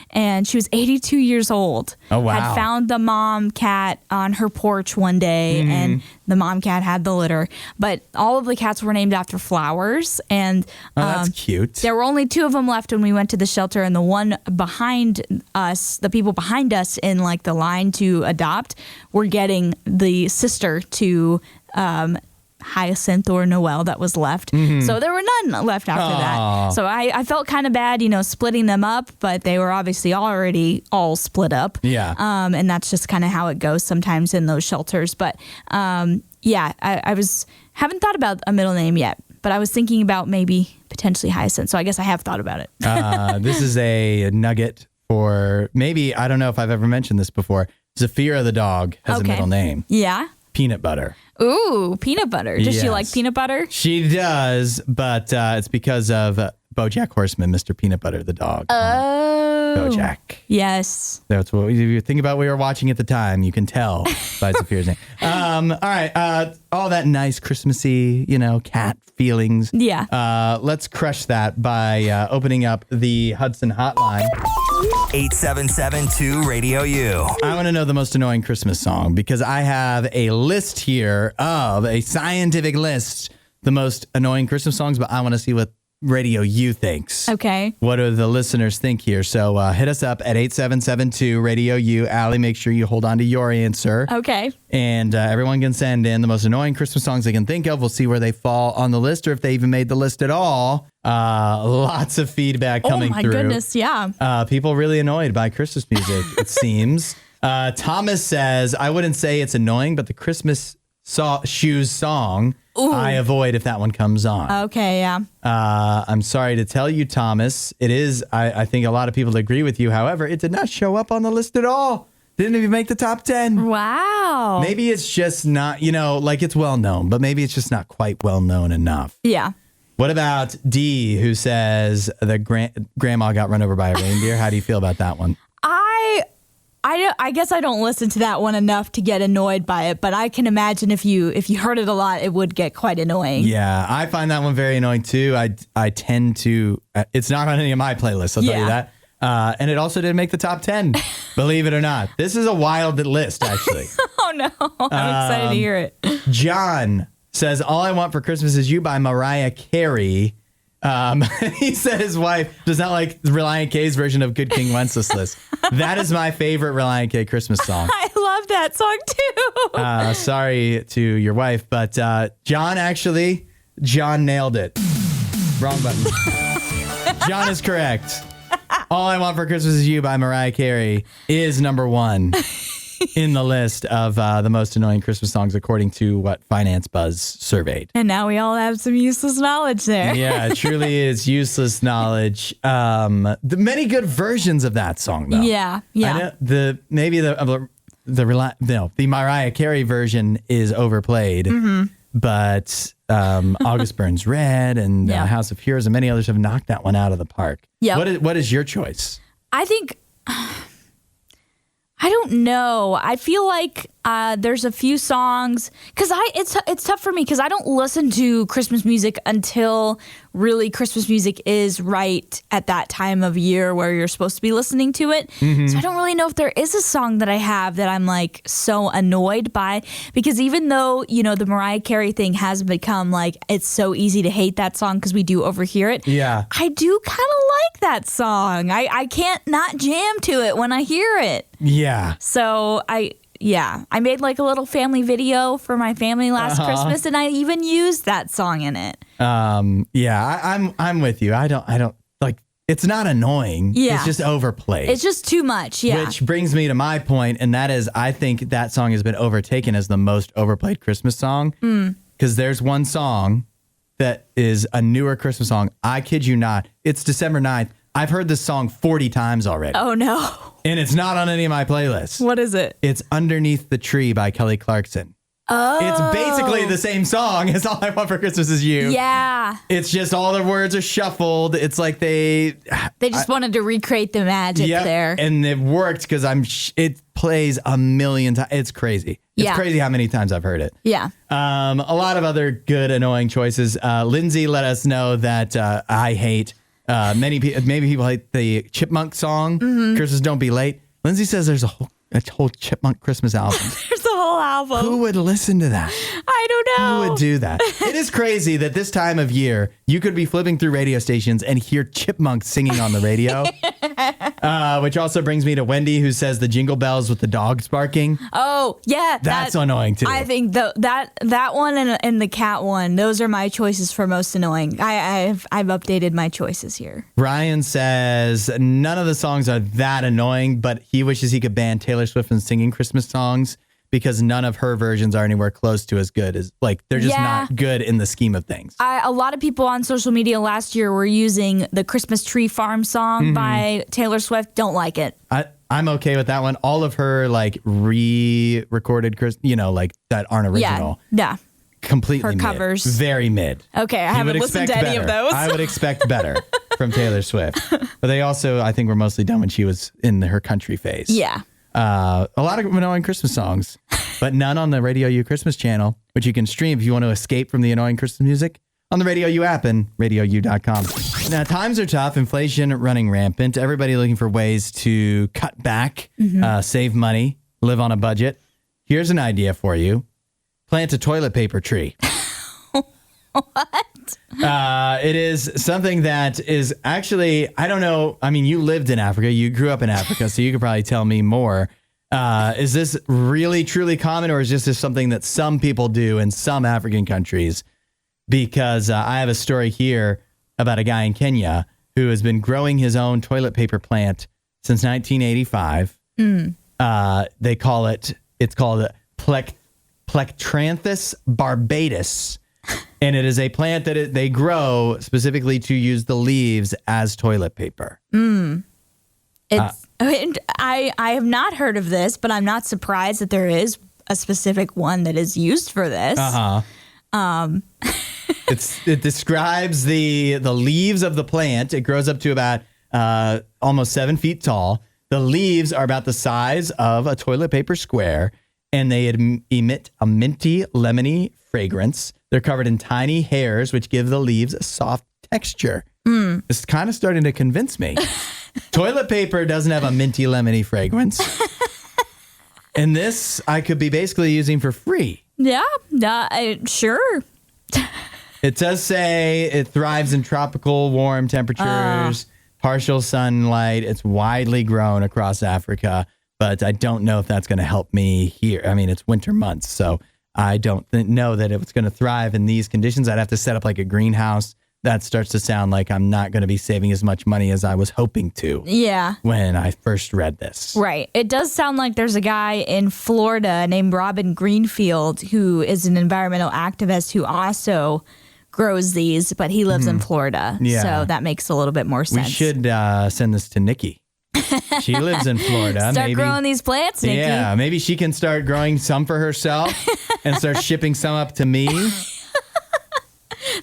and she was 82 years old. Oh, wow. Had found the mom cat on her porch one day, and the mom cat had the litter. But all of the cats were named after flowers, and that's cute. There were only 2 of them left when we went to the shelter, and the one behind us, the people behind us in the line to adopt, were getting the sister to Hyacinth or Noelle that was left. So there were none left after that. So I felt kind of bad, splitting them up, but they were obviously already all split up. Yeah. And that's just kind of how it goes sometimes in those shelters. But I haven't thought about a middle name yet, but I was thinking about maybe potentially Hyacinth. So I guess I have thought about it. This is a nugget for maybe, I don't know if I've ever mentioned this before. Zafira the dog has a middle name. Yeah. Peanut Butter. Ooh, peanut butter. Does she like peanut butter? She does, but it's because of BoJack Horseman, Mr. Peanut Butter the dog. Oh. BoJack. Yes. That's what you think about. We were watching at the time. You can tell by Zafira's name. All right. All that nice Christmassy, cat feelings. Yeah. Let's crush that by opening up the Hudson hotline. 877-2-RADIO-U. I want to know the most annoying Christmas song because I have a list here of a scientific list, the most annoying Christmas songs, but I want to see what Radio U thinks. Okay. What do the listeners think here? So hit us up at 8772-RADIO-U. Allie, make sure you hold on to your answer. Okay. And everyone can send in the most annoying Christmas songs they can think of. We'll see where they fall on the list or if they even made the list at all. Lots of feedback coming through. Oh, my goodness, yeah. People really annoyed by Christmas music, it seems. Thomas says, I wouldn't say it's annoying, but the Christmas shoes song, I avoid if that one comes on. Okay, yeah. I'm sorry to tell you, Thomas. It is, I think a lot of people agree with you. However, it did not show up on the list at all. Didn't even make the top 10. Wow. Maybe it's just not, it's well known, but maybe it's just not quite well known enough. Yeah. What about D, who says the grandma got run over by a reindeer? How do you feel about that one? I guess I don't listen to that one enough to get annoyed by it, but I can imagine if you heard it a lot, it would get quite annoying. Yeah, I find that one very annoying too. I tend to, it's not on any of my playlists, I'll tell you that. And it also didn't make the top 10, believe it or not. This is a wild list, actually. Oh, no. I'm excited to hear it. John says, All I Want for Christmas Is You by Mariah Carey. He said his wife does not like Relient K's version of Good King Wenceslas. That is my favorite Relient K Christmas song. I love that song too. Sorry to your wife, but John nailed it. Wrong button. John is correct. All I Want for Christmas Is You by Mariah Carey is number 1 in the list of the most annoying Christmas songs, according to what Finance Buzz surveyed. And now we all have some useless knowledge there. Yeah, it truly is useless knowledge. The many good versions of that song, though. Yeah. I know the Mariah Carey version is overplayed. but August Burns Red and House of Heroes and many others have knocked that one out of the park. Yeah. What is your choice? I think, I don't know. I feel like there's a few songs, because it's tough for me because I don't listen to Christmas music until really Christmas music is right at that time of year where you're supposed to be listening to it. So I don't really know if there is a song that I have that I'm like so annoyed by, because even though, you know, the Mariah Carey thing has become like, it's so easy to hate that song because we do overhear it. Yeah. I do kind of like that song. I can't not jam to it when I hear it. Yeah. So I made like a little family video for my family last Christmas, and I even used that song in it. I'm with you. I don't like, it's not annoying. Yeah. It's just overplayed. It's just too much. Yeah. Which brings me to my point, and that is, I think that song has been overtaken as the most overplayed Christmas song. Because there's one song that is a newer Christmas song. I kid you not. It's December 9th. I've heard this song 40 times already. Oh, no. And it's not on any of my playlists. What is it? It's Underneath the Tree by Kelly Clarkson. Oh. It's basically the same song as All I Want for Christmas Is You. Yeah. It's just all the words are shuffled. It's like they just wanted to recreate the magic there. And it worked because it plays a million times. It's crazy. It's crazy how many times I've heard it. Yeah. A lot of other good, annoying choices. Lindsay let us know that I hate, maybe people hate the Chipmunk song, Christmas Don't Be Late. Lindsay says there's a whole Chipmunk Christmas album. There's a whole album. Who would listen to that? I don't know. Who would do that? It is crazy that this time of year, you could be flipping through radio stations and hear chipmunks singing on the radio. Which also brings me to Wendy, who says the Jingle Bells with the dogs barking. Oh, yeah. That's annoying, too. I think that one and the cat one, those are my choices for most annoying. I've updated my choices here. Ryan says none of the songs are that annoying, but he wishes he could ban Taylor Swift from singing Christmas songs because none of her versions are anywhere close to as good as, like, they're just not good in the scheme of things. A lot of people on social media last year were using the Christmas Tree Farm song by Taylor Swift. Don't like it. I'm okay with that one. All of her, like, re-recorded, like, that aren't original. Yeah. Completely her mid. covers. Very mid. Okay, I haven't listened to any of those. I would expect better from Taylor Swift. But they also, I think, were mostly done when she was in her country phase. Yeah. A lot of annoying Christmas songs, but none on the RadioU Christmas channel, which you can stream if you want to escape from the annoying Christmas music on the RadioU app and RadioU.com. Now, times are tough. Inflation running rampant. Everybody looking for ways to cut back, save money, live on a budget. Here's an idea for you. Plant a toilet paper tree. What? It is something that is actually, I don't know. I mean, you lived in Africa. You grew up in Africa, so you could probably tell me more. Is this really, truly common, or is this just something that some people do in some African countries? Because I have a story here about a guy in Kenya who has been growing his own toilet paper plant since 1985. It's called Plectranthus barbatus. And it is a plant that they grow specifically to use the leaves as toilet paper. I have not heard of this, but I'm not surprised that there is a specific one that is used for this. It describes the leaves of the plant. It grows up to about almost 7 feet tall. The leaves are about the size of a toilet paper square, and they emit a minty, lemony fragrance. They're covered in tiny hairs, which give the leaves a soft texture. It's kind of starting to convince me. Toilet paper doesn't have a minty, lemony fragrance. And this I could be basically using for free. Yeah, sure. It does say it thrives in tropical warm temperatures, partial sunlight. It's widely grown across Africa, but I don't know if that's going to help me here. I mean, it's winter months, so I don't know that it's going to thrive in these conditions. I'd have to set up like a greenhouse. That starts to sound like I'm not going to be saving as much money as I was hoping to. Yeah. When I first read this. Right. It does sound like there's a guy in Florida named Robin Greenfield who is an environmental activist who also grows these, but he lives in Florida. Yeah. So that makes a little bit more sense. We should send this to Nikki. She lives in Florida. Start growing these plants, Nikki. Yeah, maybe she can start growing some for herself and start shipping some up to me.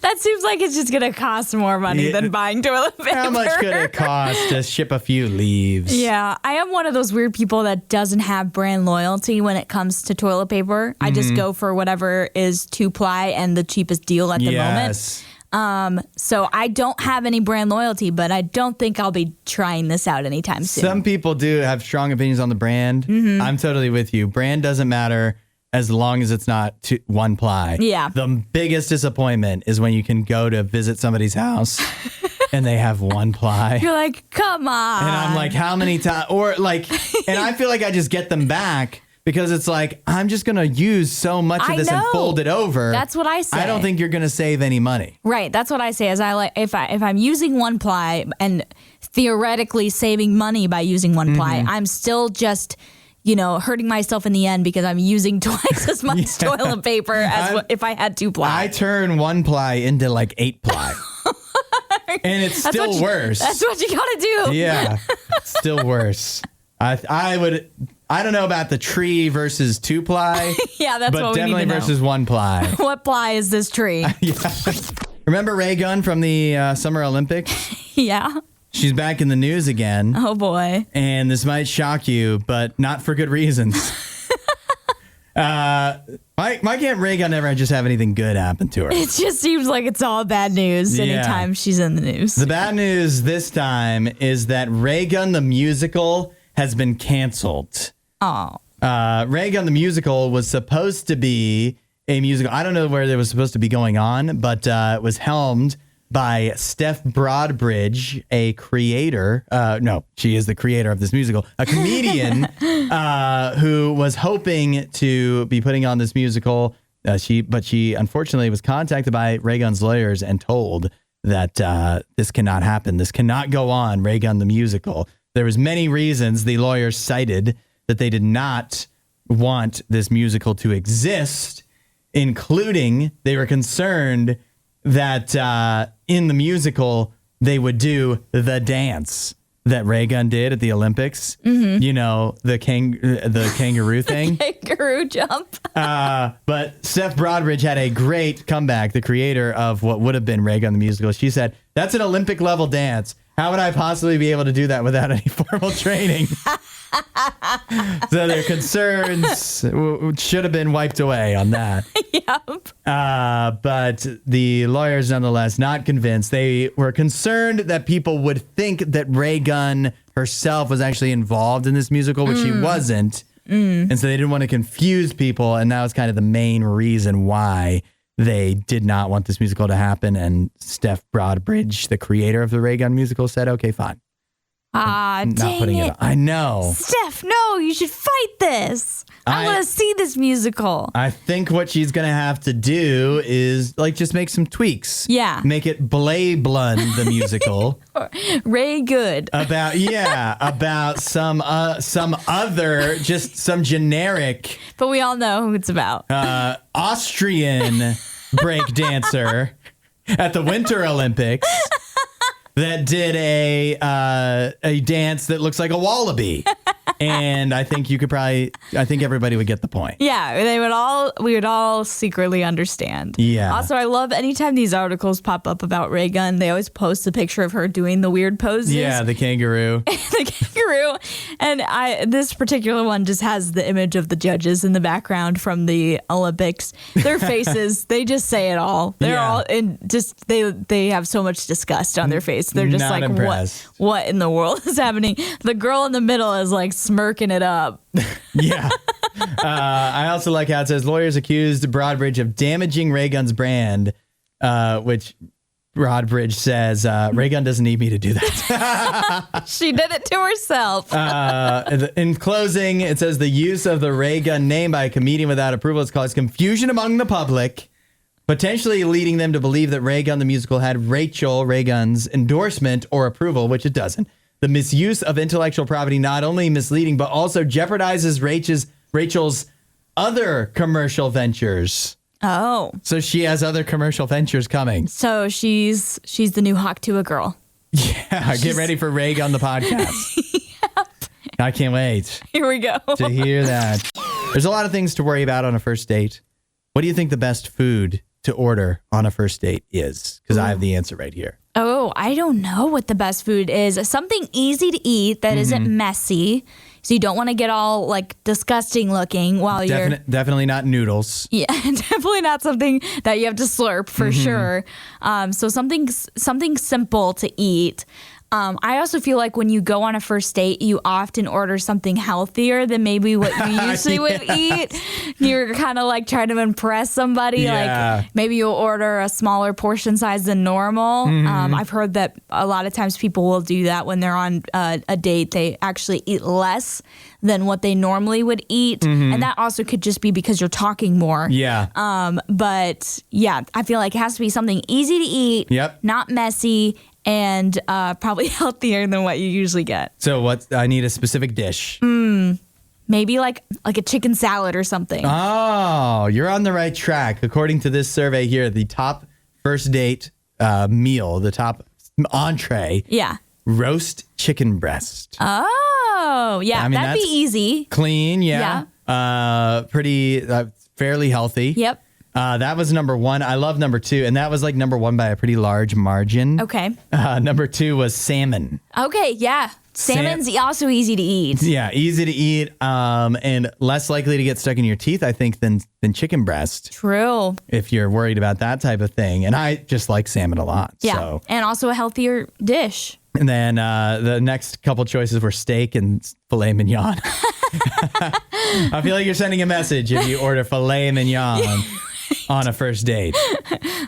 That seems like it's just going to cost more money than buying toilet paper. How much could it cost to ship a few leaves? Yeah, I am one of those weird people that doesn't have brand loyalty when it comes to toilet paper. I just go for whatever is 2-ply and the cheapest deal at the moment. So I don't have any brand loyalty, but I don't think I'll be trying this out anytime soon. Some people do have strong opinions on the brand. I'm totally with you. Brand doesn't matter as long as it's not 1-ply. Yeah. The biggest disappointment is when you can go to visit somebody's house and they have 1-ply. You're like, come on. And I'm like, how many times? Or like, and I feel like I just get them back because it's like, I'm just going to use so much of this and fold it over. That's what I say. I don't think you're going to save any money. Right. That's what I say. Is I like if I'm using 1-ply and theoretically saving money by using 1-ply, I'm still just, hurting myself in the end because I'm using twice as much toilet paper as if I had 2-ply. I turn 1-ply into like 8-ply. And it's still worse. That's what you gotta do. Yeah. Still worse. I don't know about the tree versus 2-ply. Yeah, that's what we need to know. But definitely versus 1-ply. What ply is this tree? Yeah. Remember Ray Gunn from the Summer Olympics? Yeah. She's back in the news again. Oh, boy. And this might shock you, but not for good reasons. Why can't Ray Gunn ever just have anything good happen to her? It just seems like it's all bad news anytime she's in the news. The bad news this time is that Ray Gunn the musical has been canceled. Oh. Ray Gunn the musical was supposed to be a musical. I don't know where it was supposed to be going on, but it was helmed by Steph Broadbridge, a creator. No, she is the creator of this musical. A comedian who was hoping to be putting on this musical. But she unfortunately was contacted by Ray Gunn's lawyers and told that this cannot happen. This cannot go on, Ray Gunn the musical. There was many reasons the lawyers cited that they did not want this musical to exist, including they were concerned that in the musical they would do the dance that Ray Gunn did at the Olympics. Mm-hmm. The kangaroo thing. Kangaroo jump. But Steph Broadbridge had a great comeback, the creator of what would have been Ray Gunn the musical. She said, "That's an Olympic level dance. How would I possibly be able to do that without any formal training?" So their concerns should have been wiped away on that. Yep. But the lawyers, nonetheless, not convinced. They were concerned that people would think that Ray Gunn herself was actually involved in this musical, which she wasn't. And so they didn't want to confuse people. And that was kind of the main reason why they did not want this musical to happen. And Steph Broadbridge, the creator of the Ray Gunn musical, said, "Okay, fine." Dang it. I know. Steph, no, you should fight this. I want to see this musical. I think what she's going to have to do is just make some tweaks. Yeah. Make it Blay Blund, the musical. Ray Good. About some other, just some generic. But we all know who it's about. Austrian break dancer at the Winter Olympics. That did a dance that looks like a wallaby. And I think everybody would get the point. Yeah, we would all secretly understand. Yeah. Also, I love anytime these articles pop up about Ray Gunn, they always post a picture of her doing the weird poses. Yeah, the kangaroo. The kangaroo. And this particular one just has the image of the judges in the background from the Olympics. Their faces, they just say it all. They're all in just they have so much disgust on their face. They're just not like, impressed. What in the world is happening? The girl in the middle is like smirking it up. Yeah. I also like how it says lawyers accused Broadbridge of damaging Ray Gunn's brand, which Broadbridge says Ray Gunn doesn't need me to do that. She did it to herself. In closing, it says the use of the Ray Gunn name by a comedian without approval has caused confusion among the public, potentially leading them to believe that Ray Gunn the musical had Rachel Ray Gunn's endorsement or approval, which it doesn't. The misuse of intellectual property not only misleading, but also jeopardizes Rachel's other commercial ventures. Oh. So she has other commercial ventures coming. So she's the new Hawk Tuah girl. Yeah, get ready for Ray Gunn the podcast. I can't wait Here we go. to hear that. There's a lot of things to worry about on a first date. What do you think the best food to order on a first date is? Because I have the answer right here. Oh, I don't know what the best food is. Something easy to eat that isn't messy. So you don't want to get all like disgusting looking while you're... Definitely not noodles. Yeah, definitely not something that you have to slurp for sure. So something simple to eat. I also feel like when you go on a first date, you often order something healthier than maybe what you usually would eat. You're kind of like trying to impress somebody. Yeah. Like maybe you'll order a smaller portion size than normal. I've heard that a lot of times people will do that when they're on a date. They actually eat less than what they normally would eat. And that also could just be because you're talking more. Yeah. But yeah, I feel like it has to be something easy to eat, not messy, and probably healthier than what you usually get. So I need a specific dish. Maybe like a chicken salad or something. Oh, you're on the right track. According to this survey here, the top first date meal, the top entree, roast chicken breast. Oh, yeah, I mean, that'd be easy. Clean, pretty, fairly healthy. Yep. That was number one. I love number two, and that was like number one by a pretty large margin. Okay. Number two was salmon. Okay, yeah. Salmon's also easy to eat. Yeah, easy to eat, and less likely to get stuck in your teeth, I think, than chicken breast. True. If you're worried about that type of thing. And I just like salmon a lot. Yeah, so. and also a healthier dish. And then the next couple choices were steak and filet mignon. I feel like you're sending a message if you order filet mignon on a first date.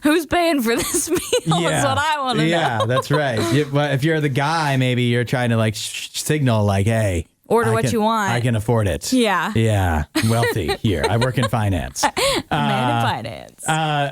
Who's paying for this meal is what I want to know. Yeah, that's right. If you're the guy, maybe you're trying to like signal like, hey, order what you want. I can afford it. Yeah. Yeah. Wealthy here. I work in finance. Man in finance.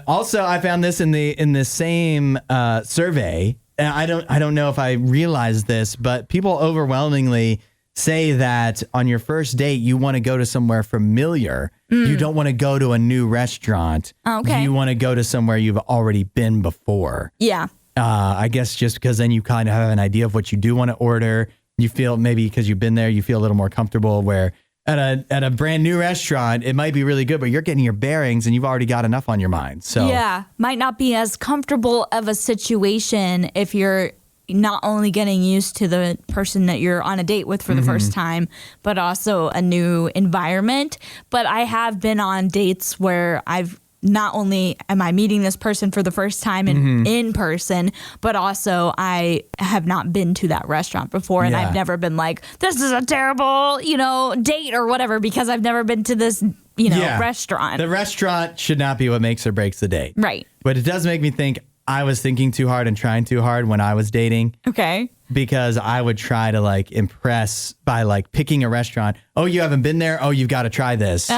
Also, I found this in the same survey. And I don't know if I realized this, but people overwhelmingly say that on your first date, you want to go to somewhere familiar. You don't want to go to a new restaurant. Okay. You want to go to somewhere you've already been before. Yeah. I guess just because then you kind of have an idea of what you do want to order. You feel maybe because you've been there, you feel a little more comfortable where at a brand new restaurant, it might be really good, but you're getting your bearings and you've already got enough on your mind. So yeah, might not be as comfortable of a situation if you're not only getting used to the person that you're on a date with for the first time, but also a new environment. But I have been on dates where I've not only am I meeting this person for the first time in person, but also I have not been to that restaurant before. And I've never been like, this is a terrible, date or whatever, because I've never been to this, restaurant. The restaurant should not be what makes or breaks the date. Right. But it does make me think I was thinking too hard and trying too hard when I was dating. Okay. Because I would try to like impress by like picking a restaurant. Oh, you haven't been there? Oh, you've got to try this.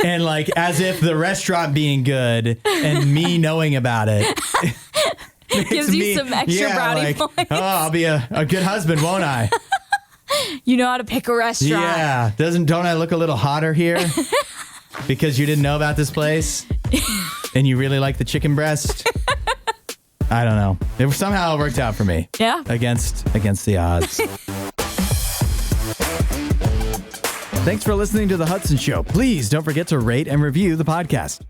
And like as if the restaurant being good and me knowing about it gives you some extra brownie points. Oh, I'll be a good husband, won't I? You know how to pick a restaurant. Yeah. Don't I look a little hotter here? Because you didn't know about this place? And you really like the chicken breast? I don't know. Somehow it worked out for me. Yeah. Against the odds. Thanks for listening to The Hudson Show. Please don't forget to rate and review the podcast.